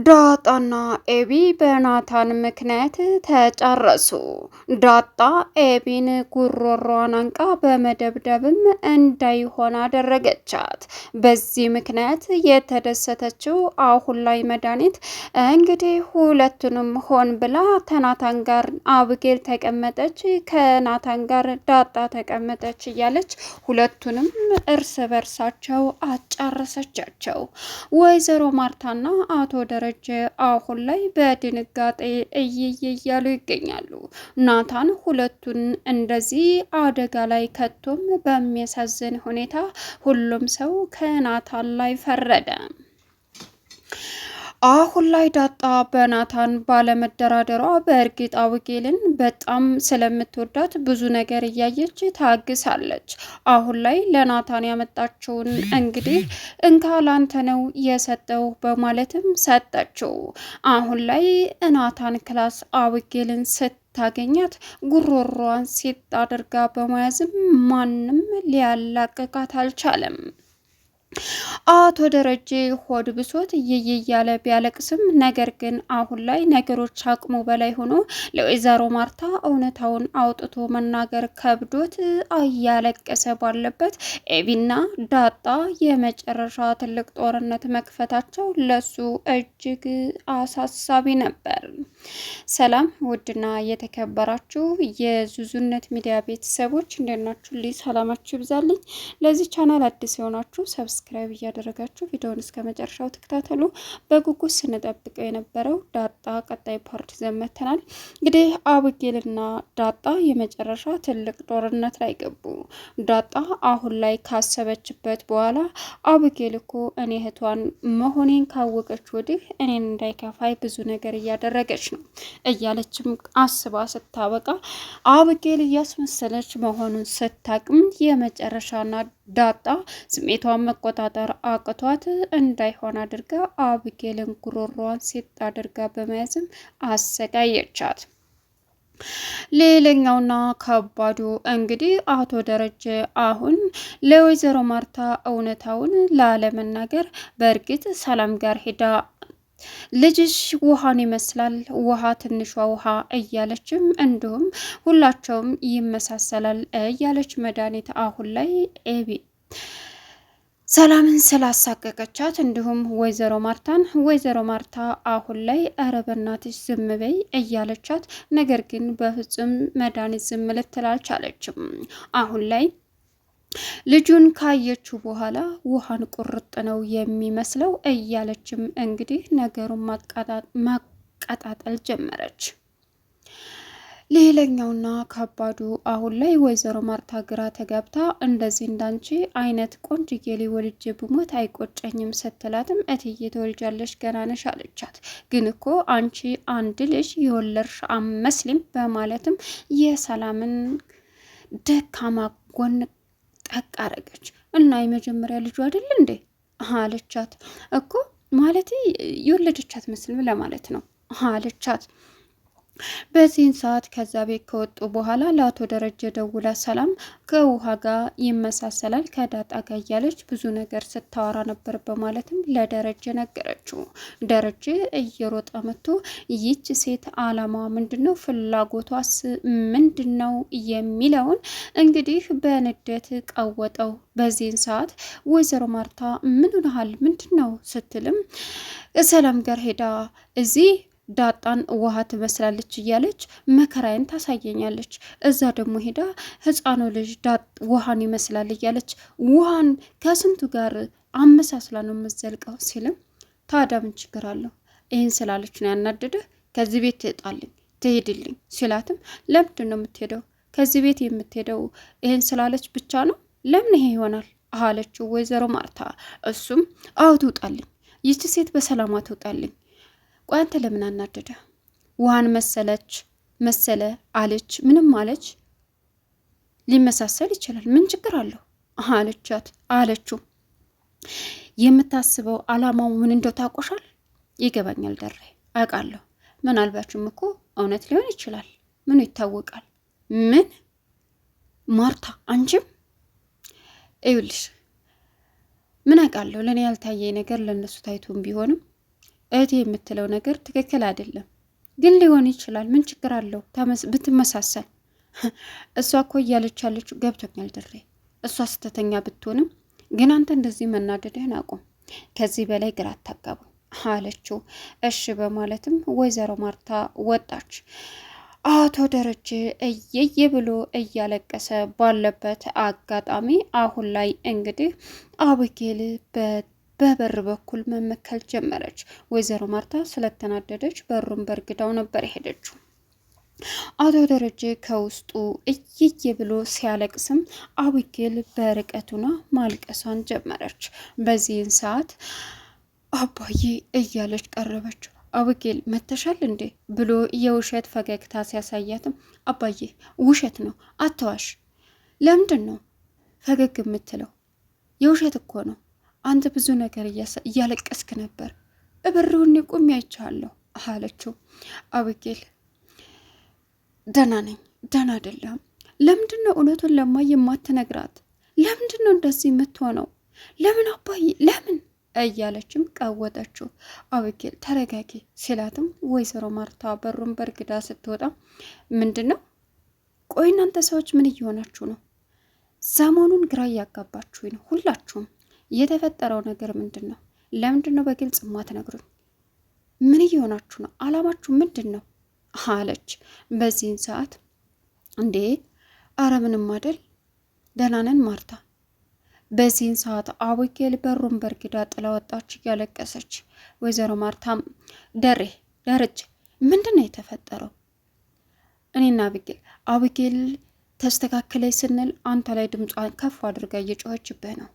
ዳጣና ኤቢ በናታን ምክንያት ተጫረሱ። ዳጣ ኤቢን ጉሮሯን አንቃ በመደብደብም እንዳይሆን አደረገቻት። በዚህ ምክንያት የተደሰተችው አሁን ላይ መድኃኒት እንግዲህ ሁለቱንም ሆን ብላ ከናታን ጋር አብጌል ተቀመጠች፣ ከናታን ጋር ዳጣ ተቀመጠች እያለች ሁለቱንም እርስ በርሳቸው አጫረሰቻቸው። ወይዘሮ ማርታና አቶ ደረጀ አሁን ላይ በድንጋጤ እይይ እያሉ ይገኛሉ። ናታን ሁለቱን እንደዚህ አደጋ ላይ ከቶም በሚያሳዝን ሁኔታ ሁሉም ሰው ከናታን ላይ ፈረደ። አሁን ላይ ዳጣ በናታን ባለመደራደሯ በእርግጥ አብጌልን በጣም ስለምትወዳት ብዙ ነገር እያየች ታግሳለች። አሁን ላይ ለናታን ያመጣችውን እንግዲህ እንካ ላንተ ነው የሰጠው በማለትም ሰጠችው። አሁን ላይ ናታን ክላስ አብጌልን ታገኛት ጉሮሯን ሴት አድርጋ በመያዝም ማንም ሊያላቅቃት አልቻለም። አቶ ደረጀ ሆድ ብሶት እየየ እያለ ቢያለቅስም ነገር ግን አሁን ላይ ነገሮች አቅሙ በላይ ሆኖ ለወይዘሮ ማርታ እውነታውን አውጥቶ መናገር ከብዶት እያለቀሰ ባለበት ኤቢና ዳጣ የመጨረሻ ትልቅ ጦርነት መክፈታቸው ለሱ እጅግ አሳሳቢ ነበር። ሰላም ውድና የተከበራችሁ የዙዙነት ሚዲያ ቤተሰቦች እንደት ናችሁ? ሰላማችሁ ይብዛልኝ። ለዚህ ቻናል አዲስ የሆናችሁ ሰብስክራይብ እያደረጋችሁ ቪዲዮውን እስከ መጨረሻው ተከታተሉ። በጉጉት ስንጠብቀው የነበረው ዳጣ ቀጣይ ፓርት ዘመተናል። እንግዲህ አብጌልና ዳጣ የመጨረሻ ትልቅ ጦርነት ላይ ገቡ። ዳጣ አሁን ላይ ካሰበችበት በኋላ አብጌል እኮ እኔ እህቷን መሆኔን ካወቀች ወዲህ እኔን እንዳይከፋይ ብዙ ነገር እያደረገች ነው እያለችም አስባ ስታበቃ አብጌል እያስመሰለች መሆኑን ስታቅም የመጨረሻና ዳጣ ስሜቷን መቆጣጠር አቅቷት እንዳይሆን አድርጋ አብጌልን ጉሮሯን ሴት አድርጋ በመያዝም አሰቃየቻት። ሌላኛውና ከባዱ እንግዲህ አቶ ደረጀ አሁን ለወይዘሮ ማርታ እውነታውን ላለመናገር በእርግጥ ሰላም ጋር ሄዳ ልጅሽ ውሃን ይመስላል ውሃ ትንሿ ውሃ እያለችም እንዲሁም ሁላቸውም ይመሳሰላል እያለች መድኃኒት አሁን ላይ ኤቢ ሰላምን ስላሳቀቀቻት እንዲሁም ወይዘሮ ማርታ አሁን ላይ ኧረ በናትሽ ዝም በይ እያለቻት፣ ነገር ግን በፍጹም መድኃኒት ዝም ልትል አልቻለችም። አሁን ላይ ልጁን ካየችው በኋላ ውሃን ቁርጥ ነው የሚመስለው እያለችም እንግዲህ ነገሩን ማቀጣጠል ጀመረች። ሌላኛውና ከባዱ አሁን ላይ ወይዘሮ ማርታ ግራ ተጋብታ እንደዚህ እንዳንቺ አይነት ቆንጅዬ ወልጄ ብሞት አይቆጨኝም ስትላትም እትዬ ተወልጃለሽ ገና ነሽ አለቻት። ግን እኮ አንቺ አንድ ልጅ የወለድሽ አመስሊም በማለትም የሰላምን ደካማ ጎን ጠቅ አረገች። እና የመጀመሪያ ልጁ አይደል እንዴ አለቻት። እኮ ማለት የወለደቻት መስልም ለማለት ነው አለቻት። በዚህን ሰዓት ከዛ ቤት ከወጡ በኋላ ለአቶ ደረጀ ደውላ ሰላም ከውሃ ጋር ይመሳሰላል ከዳጣ ጋር እያለች ብዙ ነገር ስታወራ ነበር በማለትም ለደረጀ ነገረችው። ደረጀ እየሮጠ መጥቶ ይህች ሴት አላማ ምንድነው፣ ፍላጎቷስ ምንድነው የሚለውን እንግዲህ በንዴት ቀወጠው። በዚህን ሰዓት ወይዘሮ ማርታ ምን ሆነሃል ምንድነው ስትልም ሰላም ጋር ሄዳ እዚህ ዳጣን ውሃ ትመስላለች እያለች መከራዬን ታሳየኛለች፣ እዛ ደግሞ ሄዳ ህፃኑ ልጅ ውሃን ይመስላል እያለች ውሃን ከስንቱ ጋር አመሳስላ ነው የምትዘልቀው ሲልም ታዲያ ምን ችግር አለው ይህን ስላለች ነው ያናደደ፣ ከዚህ ቤት ትጣልኝ ትሄድልኝ ሲላትም ለምንድን ነው የምትሄደው፣ ከዚህ ቤት የምትሄደው ይህን ስላለች ብቻ ነው፣ ለምን ይሄ ይሆናል አለችው ወይዘሮ ማርታ። እሱም አዎ ትውጣልኝ፣ ይቺ ሴት በሰላሟ ትውጣልኝ፣ ቆይ አንተ ለምን አናደደ፣ ውሃን መሰለ አለች፣ ምንም አለች ሊመሳሰል ይችላል ምን ችግር አለው አለችው። የምታስበው አላማው ምን እንደው ታቆሻል? ይገባኛል ደሬ አውቃለሁ፣ ምናልባችም እኮ እውነት ሊሆን ይችላል፣ ምኑ ይታወቃል። ምን ማርታ አንቺም ይኸውልሽ ምን አውቃለሁ፣ ለእኔ ያልታየ ነገር ለእነሱ ታይቶም ቢሆንም እህቴ የምትለው ነገር ትክክል አይደለም፣ ግን ሊሆን ይችላል። ምን ችግር አለው ብትመሳሰል? እሷ እኮ እያለች ያለችው ገብቶኛል ድሬ፣ እሷ ስተተኛ ብትሆንም ግን አንተ እንደዚህ መናደድህን አቁም። ከዚህ በላይ ግራ አታጋቡ አለችው። እሺ በማለትም ወይዘሮ ማርታ ወጣች። አቶ ደረጀ እየየ ብሎ እያለቀሰ ባለበት አጋጣሚ አሁን ላይ እንግዲህ አብጌል በበር በኩል መመከል ጀመረች። ወይዘሮ ማርታ ስለተናደደች በሩን በርግዳው ነበር የሄደችው። አቶ ደረጀ ከውስጡ እይዬ ብሎ ሲያለቅስም አብጌል በርቀቱና ማልቀሷን ጀመረች። በዚህን ሰዓት አባዬ እያለች ቀረበችው። አብጌል መተሻል እንዴ ብሎ የውሸት ፈገግታ ሲያሳያትም አባዬ ውሸት ነው አተዋሽ፣ ለምንድን ነው ፈገግ የምትለው? የውሸት እኮ ነው። አንተ ብዙ ነገር እያለቀስክ ነበር፣ እብርውኔ ቁሚ አይቻለሁ አለችው። አብጌል ደህና ነኝ፣ ደህና አይደለም። ለምንድን ነው እውነቱን ለማየ የማትነግራት? ለምንድን ነው እንደዚህ የምትሆነው? ለምን አባዬ ለምን እያለችም ቀወጠችው። አብጌል ተረጋጊ ሲላትም ወይዘሮ ማርታ በሩን በርግዳ ስትወጣ ምንድን ነው? ቆይ እናንተ ሰዎች ምን እየሆናችሁ ነው? ሰሞኑን ግራ እያጋባችሁኝ ነው ሁላችሁም። የተፈጠረው ነገር ምንድን ነው? ለምንድን ነው በግልጽ ማትነግሩኝ? ምን እየሆናችሁ ነው? አላማችሁ ምንድን ነው አለች። በዚህን ሰዓት እንዴ አረ ምንም አይደል ደህና ነን ማርታ። በዚህን ሰዓት አብጌል በሩን በርግዳ ጥላ ወጣች እያለቀሰች። ወይዘሮ ማርታም ደረጀ ምንድን ነው የተፈጠረው? እኔና አብጌል ተስተካከለች ስንል አንተ ላይ ድምጿን ከፍ አድርጋ እየጮኸችብህ ነው።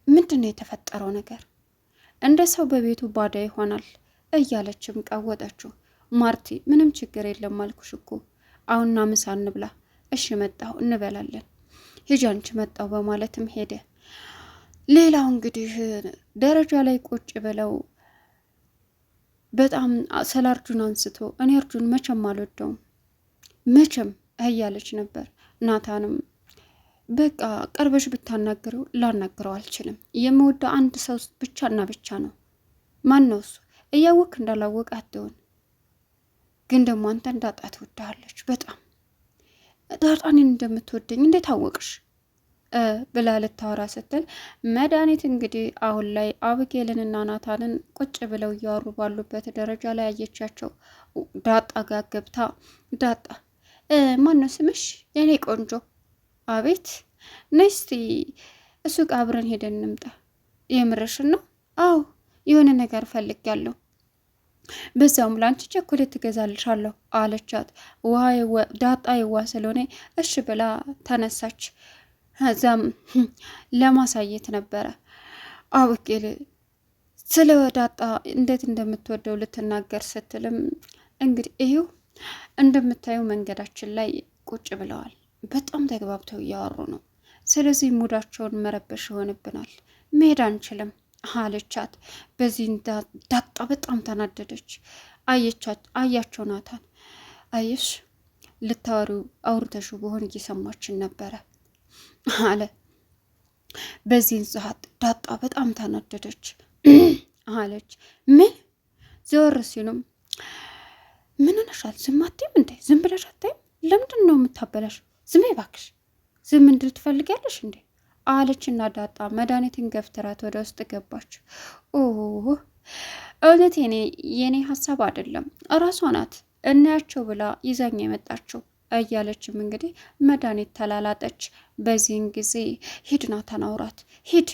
ምንድን ነው የተፈጠረው ነገር? እንደ ሰው በቤቱ ባዳ ይሆናል እያለችም ቀወጠችው። ማርቲ ምንም ችግር የለም አልኩሽ እኮ አሁንና ምሳ እንብላ። እሺ መጣሁ እንበላለን። ሂጂ አንቺ መጣሁ በማለትም ሄደ። ሌላው እንግዲህ ደረጃ ላይ ቁጭ ብለው በጣም ስለ አርጁን አንስቶ እኔ አርጁን መቼም አልወደውም መቼም እያለች ነበር። ናታንም በቃ ቀርበሽ ብታናግረው ላናግረው አልችልም። የምወደው አንድ ሰው ብቻና ብቻ ነው። ማን ነው እሱ? እያወቅ እንዳላወቅ አትሆን። ግን ደግሞ አንተ እንዳጣ ትወዳለች በጣም። ዳጣኔን እንደምትወደኝ እንዴት አወቅሽ? ብላ ልታወራ ስትል መድኃኒት እንግዲህ አሁን ላይ አብጌልንና ናታንን ቁጭ ብለው እያወሩ ባሉበት ደረጃ ላይ አየቻቸው። ዳጣ ጋር ገብታ ዳጣ ማነው ስምሽ የኔ ቆንጆ? አቤት ነይ እስቲ እሱቅ አብረን ሄደን እንምጣ። የምርሽን ነው? አዎ የሆነ ነገር ፈልጊያለሁ። በዛውም ላንቺ ቸኮሌት ትገዛልሻለሁ አለቻት። ዳጣ የዋ ስለሆነ እሺ ብላ ተነሳች። እዛም ለማሳየት ነበረ አብጌል ስለ ዳጣ እንዴት እንደምትወደው ልትናገር ስትልም እንግዲህ ይኸው እንደምታየው መንገዳችን ላይ ቁጭ ብለዋል። በጣም ተግባብተው እያወሩ ነው። ስለዚህ ሙዳቸውን መረበሽ ይሆንብናል፣ መሄድ አንችልም አለቻት። በዚህ ዳጣ በጣም ተናደደች። አያቸው ናታን አየሽ ልታወሪው አውርተሹ በሆን እየሰማችን ነበረ አለ። በዚህን ሰዓት ዳጣ በጣም ተናደደች አለች። ምን ዘወር ሲሉም ምን ሆነሻል? ዝም አትይም እንዴ? ዝም ብለሽ አታይም? ለምንድን ነው የምታበላሽ? ዝም እባክሽ፣ ዝም እንድል ትፈልጊያለሽ እንዴ አለችና ዳጣ መድኃኒትን ገፍትራት ወደ ውስጥ ገባች። እውነት የኔ ሀሳብ አይደለም እራሷ ናት እናያቸው ብላ ይዛኝ የመጣችው እያለችም እንግዲህ መድኃኒት ተላላጠች። በዚህን ጊዜ ሂድ ናታን አውራት ሂድ።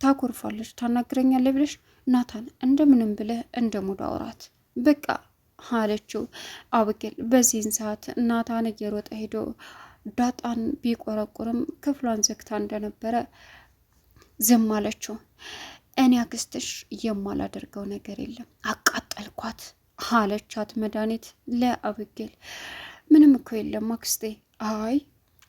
ታኮርፋለች ታናግረኛለች ብለሽ ናታን እንደምንም ብለህ እንደሙድ አውራት በቃ አለችው አብጌል። በዚህን ሰዓት ናታን እየሮጠ ሄዶ ዳጣን ቢቆረቁርም ክፍሏን ዘግታ እንደነበረ ዝም አለችው። እኔ አክስትሽ የማላደርገው ነገር የለም አቃጠልኳት አለቻት መድኃኒት ለአብጌል። ምንም እኮ የለም አክስቴ። አይ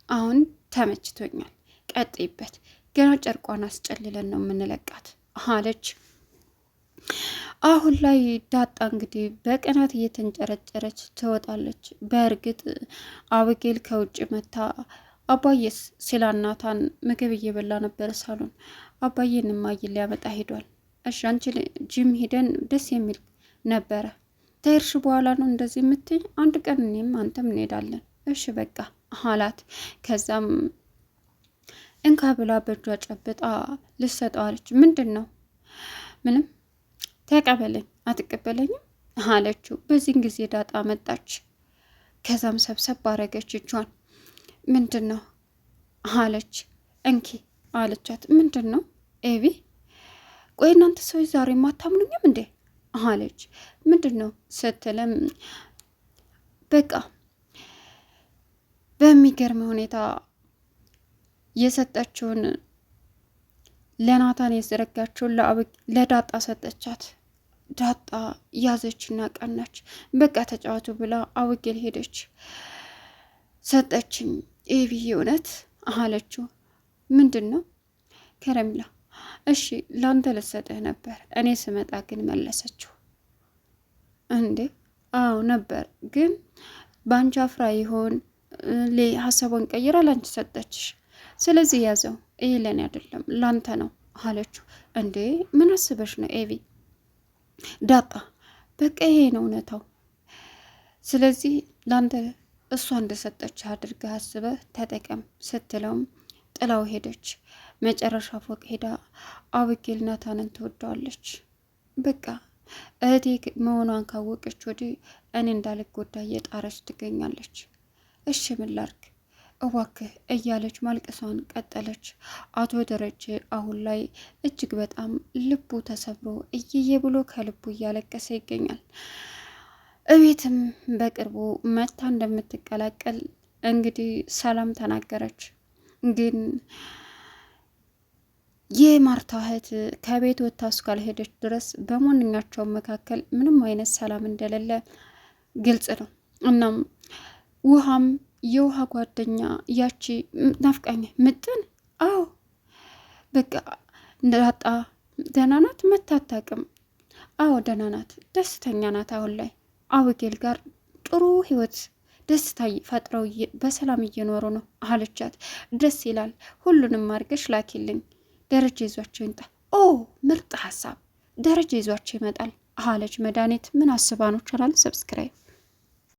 አሁን ተመችቶኛል፣ ቀጥይበት፣ ገና ጨርቋን አስጨልለን ነው የምንለቃት አለች። አሁን ላይ ዳጣ እንግዲህ በቅናት እየተንጨረጨረች ትወጣለች። በእርግጥ አብጌል ከውጭ መታ አባዬስ ሲላ ናታን ምግብ እየበላ ነበር ሳሎን። አባዬን እማዬን ሊያመጣ ሄዷል እሺ አንቺ ጂም ሄደን ደስ የሚል ነበረ። ተሄድሽ በኋላ ነው እንደዚህ የምትይ? አንድ ቀን እኔም አንተም እንሄዳለን። እሺ በቃ አላት። ከዛም እንካ ብላ በእጇ ጨብጣ ልሰጠዋለች። ምንድን ነው? ምንም። ተቀበለኝ። አትቀበለኝም አለችው። በዚህን ጊዜ ዳጣ መጣች። ከዛም ሰብሰብ አረገች እጇን። ምንድን ነው አለች። እንኪ አለቻት። ምንድን ነው ኤቢ? ቆይ እናንተ ሰዎች ዛሬ ማታምኑኝም እንዴ አለች። ምንድን ነው ስትልም በቃ በሚገርም ሁኔታ የሰጠችውን ለናታን የዘረጋችውን ለዳጣ ሰጠቻት። ዳጣ ያዘችና ቀናች። በቃ ተጫወቱ ብላ አውጌል ሄደች። ሰጠችኝ ኤቢዬ እውነት አለችው። ምንድን ነው? ከረሚላ። እሺ ላንተ ልሰጥህ ነበር፣ እኔ ስመጣ ግን መለሰችው። እንዴ? አዎ ነበር፣ ግን በአንቺ አፍራ ይሆን ሀሳቧን ቀይራ ላንቺ ሰጠችሽ። ስለዚህ ያዘው፣ ይሄ ለኔ አይደለም ላንተ ነው አለችው። እንዴ ምን አስበሽ ነው ኤቢ? ዳጣ በቃ ይሄ ነው እውነታው። ስለዚህ ላንተ እሷ እንደሰጠች አድርገህ አስበህ ተጠቀም ስትለውም ጥላው ሄደች። መጨረሻ ፎቅ ሄዳ አብጌል ናታንን ትወደዋለች። በቃ እህቴ መሆኗን ካወቀች ወዲህ እኔ እንዳልጎዳ እየጣረች ትገኛለች። እሺ ምን ላድርግ እባክህ እያለች ማልቀሷን ቀጠለች። አቶ ደረጀ አሁን ላይ እጅግ በጣም ልቡ ተሰብሮ እየየ ብሎ ከልቡ እያለቀሰ ይገኛል። እቤትም በቅርቡ መታ እንደምትቀላቀል እንግዲህ ሰላም ተናገረች። ግን የማርታ እህት ከቤት ወጥታ እስካልሄደች ድረስ በማንኛቸውም መካከል ምንም አይነት ሰላም እንደሌለ ግልጽ ነው። እናም ውሃም የውሃ ጓደኛ ያቺ ናፍቃኝ ምጥን፣ አዎ በቃ ዳጣ ደህና ናት? መታታቅም? አዎ ደህና ናት፣ ደስተኛ ናት። አሁን ላይ አብጌል ጋር ጥሩ ህይወት ደስታ ፈጥረው በሰላም እየኖሩ ነው አለቻት። ደስ ይላል። ሁሉንም አድርገሽ ላኪልኝ፣ ደረጃ ይዟቸው ይምጣ። ኦ ምርጥ ሀሳብ፣ ደረጃ ይዟቸው ይመጣል አለች። መድኃኒት ምን አስባ ነው? ቻናል ሰብስክራይብ